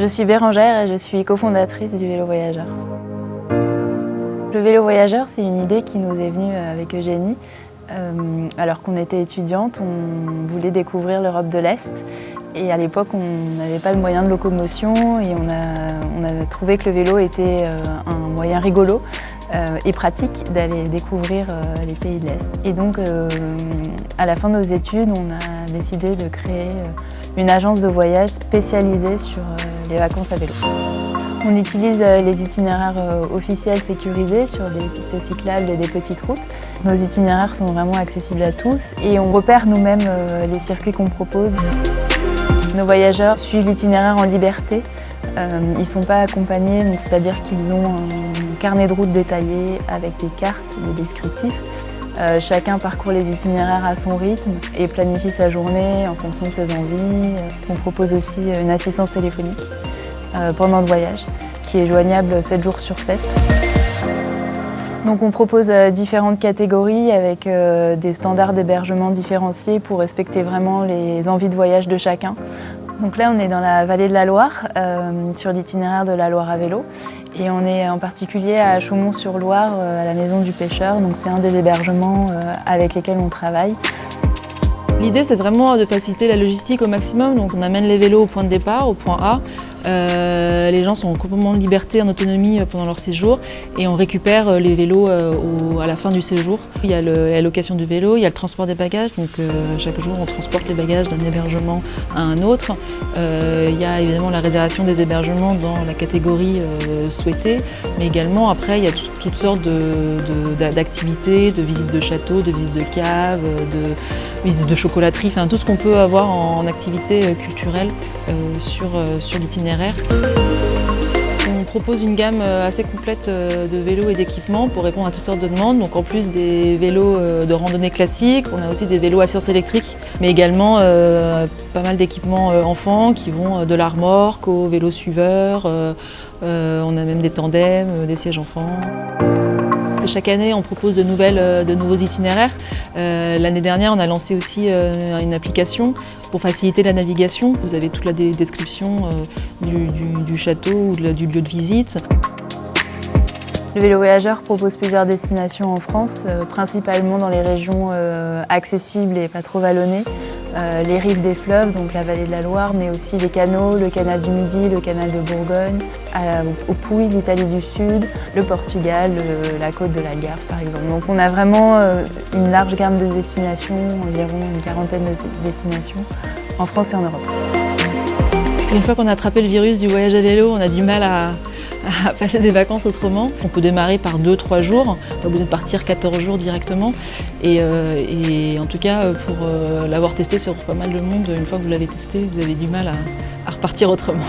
Je suis Bérangère et je suis cofondatrice du Vélo Voyageur. Le vélo voyageur, c'est une idée qui nous est venue avec Eugénie. Alors qu'on était étudiante, on voulait découvrir l'Europe de l'Est. Et à l'époque, on n'avait pas de moyens de locomotion et on a trouvé que le vélo était un moyen rigolo et pratique d'aller découvrir les pays de l'Est. Et donc, à la fin de nos études, on a décidé de créer une agence de voyage spécialisée sur les vacances à vélo. On utilise les itinéraires officiels sécurisés sur des pistes cyclables et des petites routes. Nos itinéraires sont vraiment accessibles à tous et on repère nous-mêmes les circuits qu'on propose. Nos voyageurs suivent l'itinéraire en liberté. Ils ne sont pas accompagnés, c'est-à-dire qu'ils ont un carnet de route détaillé avec des cartes, des descriptifs. Chacun parcourt les itinéraires à son rythme et planifie sa journée en fonction de ses envies. On propose aussi une assistance téléphonique pendant le voyage, qui est joignable 7 jours sur 7. Donc on propose différentes catégories avec des standards d'hébergement différenciés pour respecter vraiment les envies de voyage de chacun. Donc là on est dans la vallée de la Loire, sur l'itinéraire de la Loire à vélo. Et on est en particulier à Chaumont-sur-Loire, à la Maison du Pêcheur. Donc c'est un des hébergements avec lesquels on travaille. L'idée, c'est vraiment de faciliter la logistique au maximum. Donc on amène les vélos au point de départ, au point A. Les gens sont complètement en liberté, en autonomie pendant leur séjour et on récupère les vélos à la fin du séjour. Il y a la location du vélo, il y a le transport des bagages, donc chaque jour on transporte les bagages d'un hébergement à un autre. Il y a évidemment la réservation des hébergements dans la catégorie souhaitée, mais également après il y a toutes sortes d'activités, de visites de châteaux, de visites de caves, de visites de chocolaterie, enfin tout ce qu'on peut avoir en activité culturelle sur l'itinéraire. On propose une gamme assez complète de vélos et d'équipements pour répondre à toutes sortes de demandes. Donc en plus des vélos de randonnée classiques, on a aussi des vélos à assistance électrique, mais également pas mal d'équipements enfants qui vont de la remorque au vélo suiveur. On a même des tandems, des sièges enfants. Chaque année, on propose de nouveaux itinéraires. L'année dernière, on a lancé aussi une application pour faciliter la navigation. Vous avez toute la description du château ou du lieu de visite. Le Vélo Voyageur propose plusieurs destinations en France, principalement dans les régions accessibles et pas trop vallonnées. Les rives des fleuves, donc la vallée de la Loire, mais aussi les canaux, le canal du Midi, le canal de Bourgogne, au Pouilly, l'Italie du Sud, le Portugal, la côte de l'Algarve par exemple. Donc on a vraiment une large gamme de destinations, environ une quarantaine de destinations en France et en Europe. Une fois qu'on a attrapé le virus du voyage à vélo, on a du mal à passer des vacances autrement. On peut démarrer par 2-3 jours, pas besoin de partir 14 jours directement. Et en tout cas, pour l'avoir testé sur pas mal de monde, une fois que vous l'avez testé, vous avez du mal à repartir autrement.